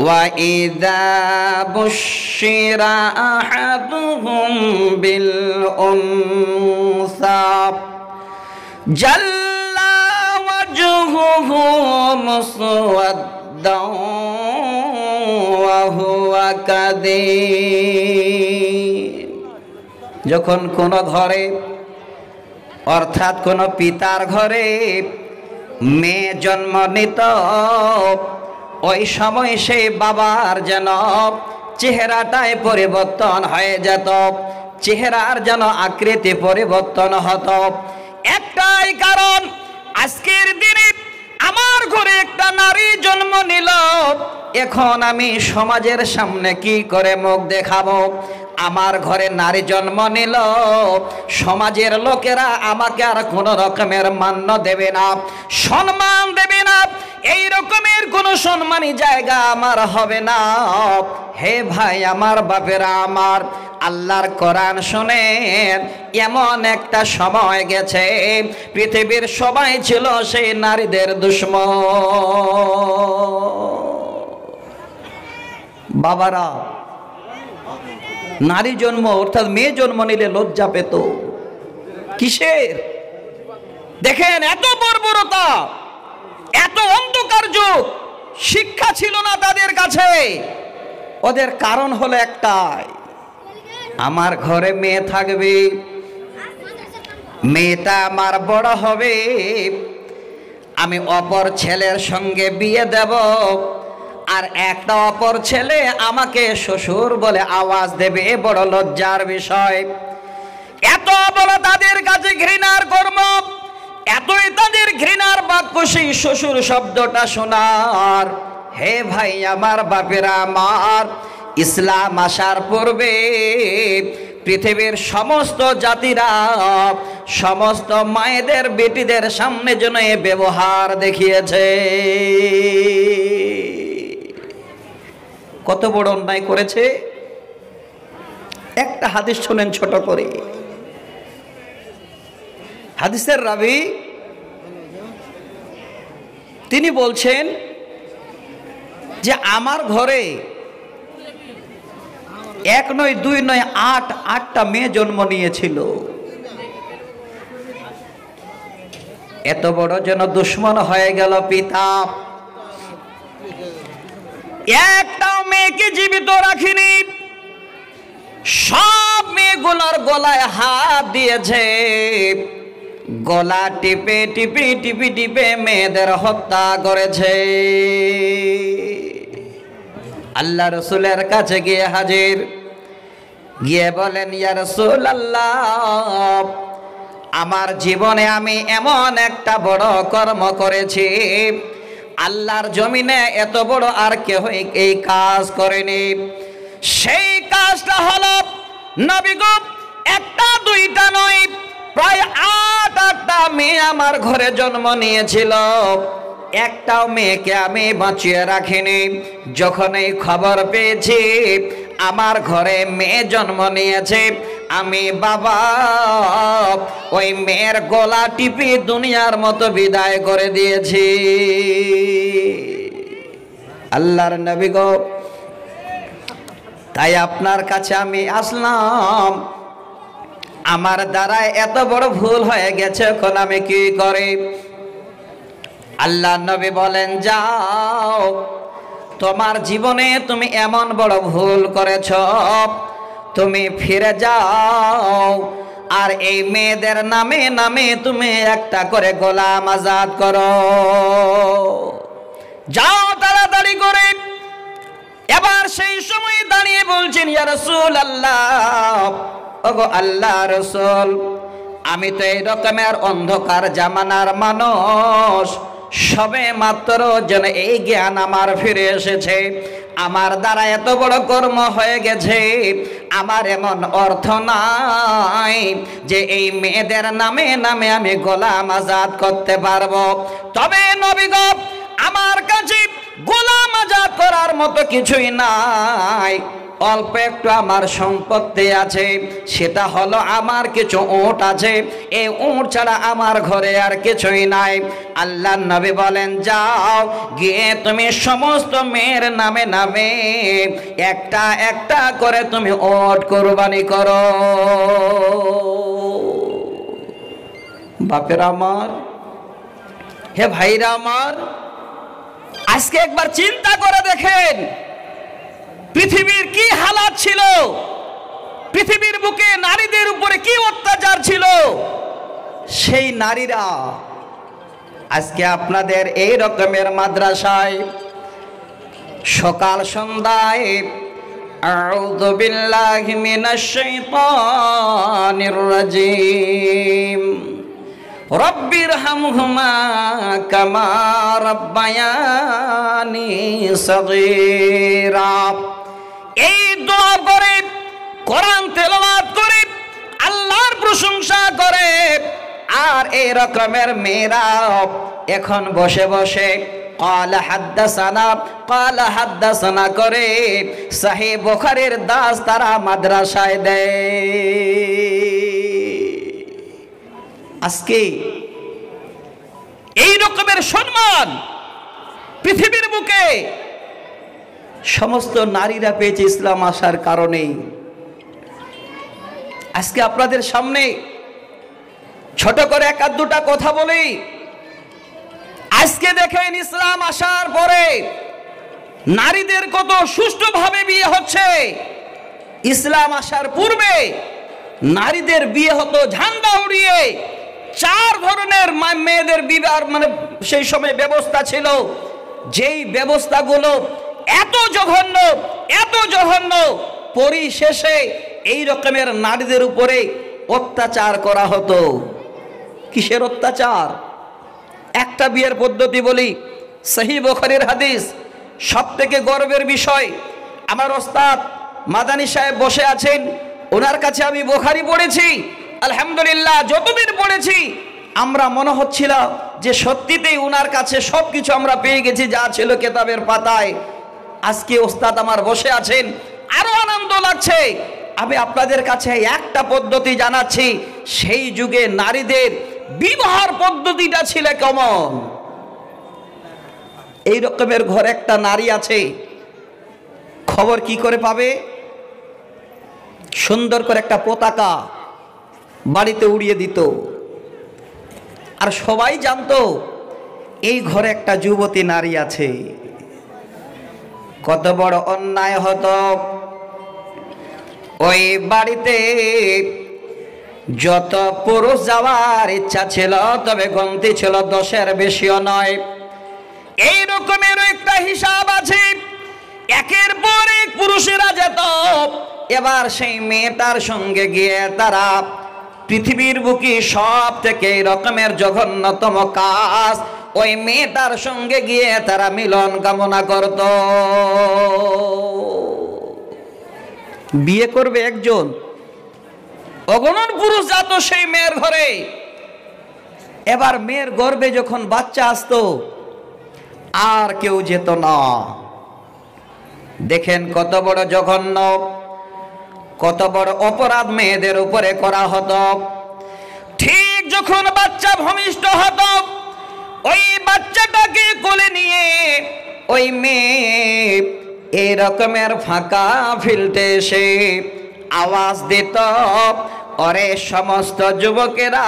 وإذا بشر أحدهم بالأنثى ظل وجهه مسودا وهو كظيم। যখন কোন ঘরে অর্থাৎ কোন পিতার ঘরে মেয়ে জন্ম নিত, ওই সময় সেই বাবার যেন চেহারাটায় পরিবর্তন হয়ে যেত, চেহারার যেন আকৃতি পরিবর্তন হতো। একটাই কারণ, আজকের দিনে আমার ঘরে একটা নারী জন্ম নিল, এখন আমি সমাজের সামনে কি করে মুখ দেখাবো? আমার ঘরে নারী জন্ম নিল, সমাজের লোকেরা আমাকে আর কোন রকমের মান্য দেবে না, সম্মান দেবে না, এই রকমের কোন সম্মানী জায়গা আমার হবে না। হে ভাই আমার বাপেরা আমার, আল্লাহর কোরআন শুনেন, এমন একটা সময় গেছে পৃথিবীর সবাই ছিল সেই নারীদের দুশমন। বাবারা, নারী জন্ম অর্থাৎ মেয়ে জন্ম নিলে লজ্জা পেত। কিসের? দেখেন এত বর্বরতা, এত অন্ধকার যুগ, শিক্ষা ছিল না তাদের কাছে। ওদের কারণ হলো একটাই, আমার ঘরে মেয়ে থাকবে, মেয়েটা আমার বড় হবে, আমি অপর ছেলের সঙ্গে বিয়ে দেব, আর একটা অপর ছেলে আমাকে শ্বশুর বলে আওয়াজ দেবে, বড় লজ্জার বিষয়। এত বড় তাদের কাছে ঘৃণার কর্ম, এতই তাদের ঘৃণার বাক্য সেই শ্বশুর শব্দটা শোনার। হে ভাই আমার বাপেরা আমার, ইসলাম আসার পূর্বে পৃথিবীর সমস্ত জাতিরা সমস্ত মায়েদের বেটিদের সামনে যেন এ ব্যবহার দেখিয়েছে। কত বড় অন্যায় করেছে। একটা হাদিস শোনেন ছোট করে। হাদিসের রাবী তিনি বলছেন যে আমার ঘরে এক নয় দুই নয় আটটা মেয়ে জন্ম নিয়েছিল। এত বড় যেন দুশ্মন হয়ে গেল পিতা, একটাও মেয়েকে জীবিত রাখিনি, সব মেয়েগুলোর গলায় হাত দিয়েছে, গলা টিপে টিপে টিপে টিপে মেয়েদের হত্যা করেছে। আল্লাহ রসুলের কাছে গিয়ে হাজির, গিয়ে বলেন ইয়া রাসূলুল্লাহ, আমার জীবনে আমি এমন একটা বড় কর্ম করেছি, আল্লাহর জমিনে এত বড় আর কেউ এই কাজ করেনি। সেই কাজটা হলো নবী গো, একটা দুইটা নয়, প্রায় 8টা মেয়ে আমার ঘরে জন্ম নিয়েছিল, একটাও মেয়েকে আমি বাঁচিয়ে রাখিনি। যখন এই খবর পেয়েছি আমার ঘরে মেয়ে জন্ম নিয়েছে, আমি বাবা ওই মেয়ের গলা টিপি দুনিয়ার মতো বিদায় করে দিয়েছি। আল্লাহর নবী গো, তাই আপনার কাছে আমি আসলাম, আমার দ্বারা এত বড় ভুল হয়ে গেছে, এখন আমি কি করে? আল্লাহর নবী বলেন, যাও, তোমার জীবনে তুমি এমন বড় ভুল করেছ, তুমি ফিরে যাও, আর এই মেয়েদের নামে নামে তুমি একটা করে গোলাম আজাদ করো। যাও তাড়াতাড়ি করে। এবার সেই সময় দাঁড়িয়ে বলছেন, ইয়া রাসূলুল্লাহ, ওগো আল্লাহ রাসূল, আমি তো এই রকমের অন্ধকার জামানার মানুষ, সবে মাত্র যেন এই জ্ঞান আমার ফিরে এসেছে, আমার দ্বারা এত বড় কর্ম হয়ে গেছে, আমার এমন অর্থ নাই যে এই মেয়েদের নামে নামে আমি গোলাম আজাদ করতে পারবো। তবে নবী গো, আমার কাছে গোলাম আজাদ করার মতো কিছুই নাই, অল্প একটু আমার সম্পত্তি আছে, সেটা হলো আমার কিছু উট আছে, এই উট ছাড়া আমার ঘরে আর কিছুই নাই। আল্লাহর নবী বলেন, যাও গিয়ে তুমি সমস্ত মেয়ের নামে নামে একটা একটা করে তুমি উট কুরবানি করো। বাপেরা আমার, হে ভাইরা আমার, আজকে একবার চিন্তা করে দেখেন পৃথিবীর কি হালাত ছিল, পৃথিবীর বুকে নারীদের উপরে কি অত্যাচার ছিল। সেই নারীরা আজকে আপনাদের এই রকমের মাদ্রাসায় সকাল সন্ধ্যায় আউযু বিল্লাহি মিনাশ শাইতানির রাজিম রব্বিরহামহুমা কামা রাব্বায়ানি সগীরা, এই দোয়া করে, কোরআন তেলাওয়াত করে, আল্লাহর প্রশংসা করে, আর এই রকমের মেয়েরা এখন বসে বসে ক্বালা হাদ্দাসানা করে সহিহ বুখারীর দাস তারা মাদ্রাসায় দেয়। আজকে এই রকমের সম্মান পৃথিবীর বুকে সমস্ত নারীরা পেয়েছে ইসলাম আসার কারণেই। আজকে আপনাদের সামনে ছোট করে এক দুটা কথা বলি। আজকে দেখেন ইসলাম আসার পরে নারীদের কত সুষ্ঠুভাবে বিয়ে হচ্ছে। ইসলাম আসার পূর্বে নারীদের বিয়ে হতো ঝান্ডা উড়িয়ে, 4 ধরনের মেয়েদের বিবাহ মানে সেই সময় ব্যবস্থা ছিল, যেই ব্যবস্থাগুলো এত জঘন্য, পরিশেষে এই রকমের নারীদের উপরে অত্যাচার করা হতো। কিসের অত্যাচার? একটা বিয়ের পদ্ধতি বলি, সহিহ বুখারীর হাদিস, সবথেকে গর্বের বিষয়। আমার ওস্তাদ মাদানী সাহেব বসে আছেন, ওনার কাছে আমি বুখারী পড়েছি, আলহামদুলিল্লাহ যতদিন পড়েছি আমরা মনে হচ্ছিল যে সত্যিতেই ওনার কাছে সবকিছু আমরা পেয়ে গেছি যা ছিল কিতাবের পাতায়। আজকে ওস্তাদ আমার বসে আছেন, আরো আনন্দ লাগছে। আমি আপনাদের কাছে একটা পদ্ধতি জানাচ্ছি, সেই যুগে নারীদের বিবাহের পদ্ধতিটা ছিল কেমন। এই রকমের ঘরে একটা নারী আছে, খবর কি করে পাবে? সুন্দর করে একটা পতাকা বাড়িতে উড়িয়ে দিত, আর সবাই জানতো এই ঘরে একটা যুবতী নারী আছে। কত বড় অন্যায় হতো। ওই বাড়িতে যত পুরুষ যাওয়ার ইচ্ছা ছিল, তবে গন্তি ছিল 10-এর বেশিও নয়। এই রকমের একটা হিসাব আছে, একের পর এক পুরুষেরা যেত। এবার সেই মেয়েটার সঙ্গে গিয়ে তারা পৃথিবীর বুকে সব থেকে এই রকমের জঘন্যতম কাজ, ওই মেয়েটার সঙ্গে গিয়ে তারা মিলন কামনা করত। বিয়ে করবে একজন, অগণন পুরুষ যেত সেই মেয়ের ঘরে। এবার মেয়ের গর্ভে যখন বাচ্চা আসতো, আর কেউ যেত না। দেখেন কত বড় জঘন্য, কত বড় অপরাধ মেয়েদের উপরে করা হতো। ঠিক যখন বাচ্চা ভূমিষ্ঠ হতো, ওই বাচ্চাটাকে কোলে নিয়ে ওই মেয়ে এই রকমের ফাঁকা ফিল্টে এসে আওয়াজ দিত, ওরে সমস্ত যুবকেরা,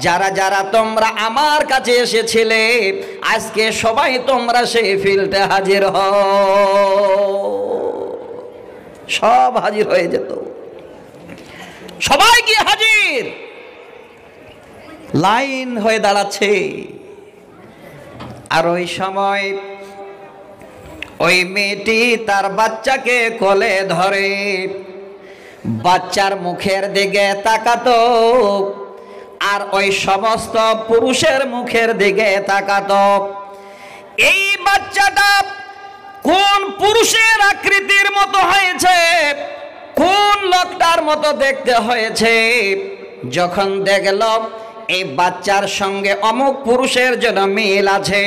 যারা যারা তোমরা আমার কাছে এসেছিলে, আজকে সবাই তোমরা সেই ফিল্ডে হাজির হও। সব হাজির হয়ে যেত, সবাই গিয়ে হাজির, লাইন হয়ে দাঁড়াচ্ছে। আর ওই সময় ওই মেয়েটি তার বাচ্চাকে কোলে ধরে বাচ্চার মুখের দিকে তাকাতো, আর ওই সমস্ত পুরুষের মুখের দিকে তাকাতো। এই বাচ্চাটা কোন পুরুষের আকৃতির মতো হয়েছে, কোন লোকটার মতো দেখতে হয়েছে, যখন দেখল এই বাচ্চার সঙ্গে অমুক পুরুষের জন্য মিল আছে,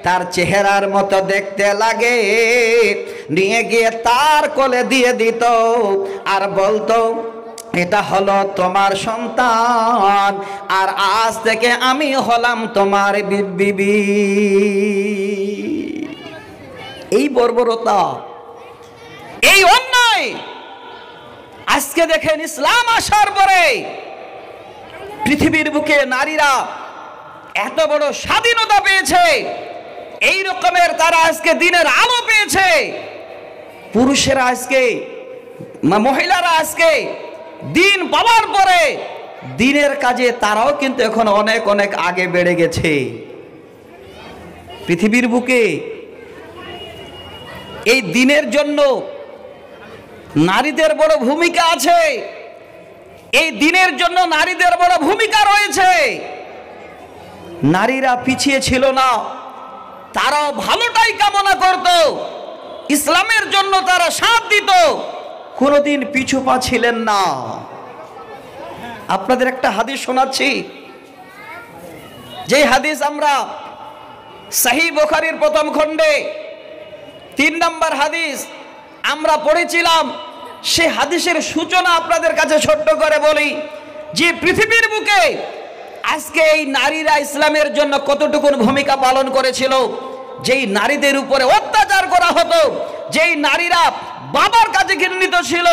তার চেহারার মতো দেখতে লাগে, নিয়ে গিয়ে তার কোলে দিয়ে দিত আর বলতো এটা হলো তোমার সন্তান, আর আজ থেকে আমি হলাম তোমার বিবি। এই বর্বরতা, এই অন্যায় আজকে দেখেন ইসলাম আসার পরে পৃথিবীর বুকে নারীরা এত বড় স্বাধীনতা পেয়েছে, এই রকমের তারা আজকে দিনের আলো পেয়েছে। পুরুষেরা আজকে, মহিলারা আজকে দিন পাওয়ার পরে দিনের কাজে তারাও কিন্তু এখন অনেক অনেক আগে বেড়ে গেছে। পৃথিবীর বুকে এই দিনের জন্য নারীদের বড় ভূমিকা আছে, এই দিনের জন্য নারীদের বড় ভূমিকা রয়েছে। নারীরা পিছিয়ে ছিল না, তারাও ভালোটাই কামনা করত, ইসলামের জন্য তারা সাথ দিত, কোনোদিন পিছু পা ছিলেন না। আপনাদের একটা হাদিস শোনাচ্ছি, যে হাদিস আমরা সহিহ বুখারীর প্রথম খণ্ডে 3 নম্বর হাদিস আমরা পড়েছিলাম। সে হাদিসের সূচনা আপনাদের কাছে ছোট্ট করে বলি যে পৃথিবীর বুকে আজকে এই নারীরা ইসলামের জন্য কতটুকু ভূমিকা পালন করেছিল। যেই নারীদের উপরে অত্যাচার করা হতো, যেই নারীরা বাবার কাছে ঘৃণিত ছিল,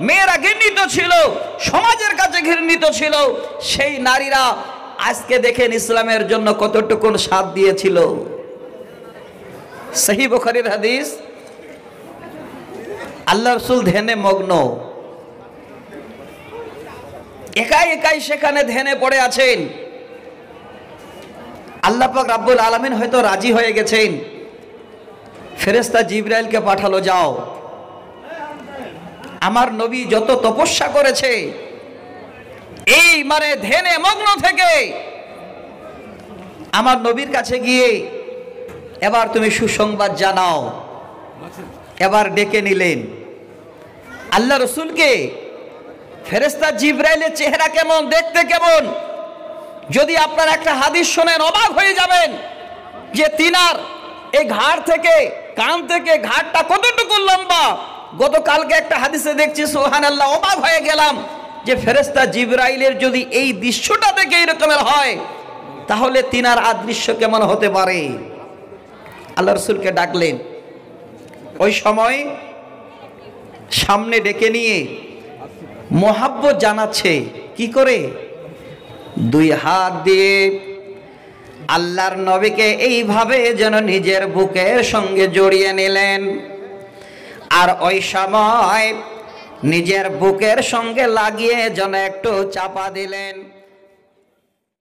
মেয়েরা ঘৃণিত ছিল, সমাজের কাছে ঘৃণিত ছিল, সেই নারীরা আজকে দেখেন ইসলামের জন্য কতটুকু সাথ দিয়েছিল। সহিহ বুখারীর হাদিস। আল্লাহ রাসূল ধ্যানে মগ্ন, একাই একাই সেখানে ধ্যানে পড়ে আছেন। আল্লাহ পাক রব্বুল আলামিন হয়তো রাজি হয়ে গেছেন, ফেরেশতা জিবরাইলকে পাঠালো, যাও আমার নবী যত তপস্যা করেছে এই ধ্যানে মগ্ন থেকে আমার নবীর কাছে গিয়ে এবার তুমি সুসংবাদ জানাও। এবার ডেকে নিলেন আল্লাহ রসুলকে। ফেরেশতা জিবরাইলের চেহারা কেমন, দেখতে কেমন, যদি আপনারা একটা হাদিস শোনেন অবাক হয়ে যাবেন যে তিনার এই ঘাড় থেকে কান থেকে ঘাড়টা কতটুকু লম্বা। গতকালকে একটা হাদিসে দেখছি, সুবহানাল্লাহ, অবাক হয়ে গেলাম যে ফেরেশতা জিবরাইলের যদি এই দৃশ্যটা দেখে এরকমের হয় তাহলে তিনার আদৃশ্য কেমন হতে পারে। আল্লাহ রসুলকে ডাকলেন, ওই সময় সামনে ডেকে নিয়ে মোহাব্বত জানাচ্ছে। কি করে? 2 হাত দিয়ে আল্লাহর নবীকে এইভাবে যেন নিজের বুকের সঙ্গে জড়িয়ে নিলেন, আর ওই সময় নিজের বুকের সঙ্গে লাগিয়ে যেন একটু চাপা দিলেন।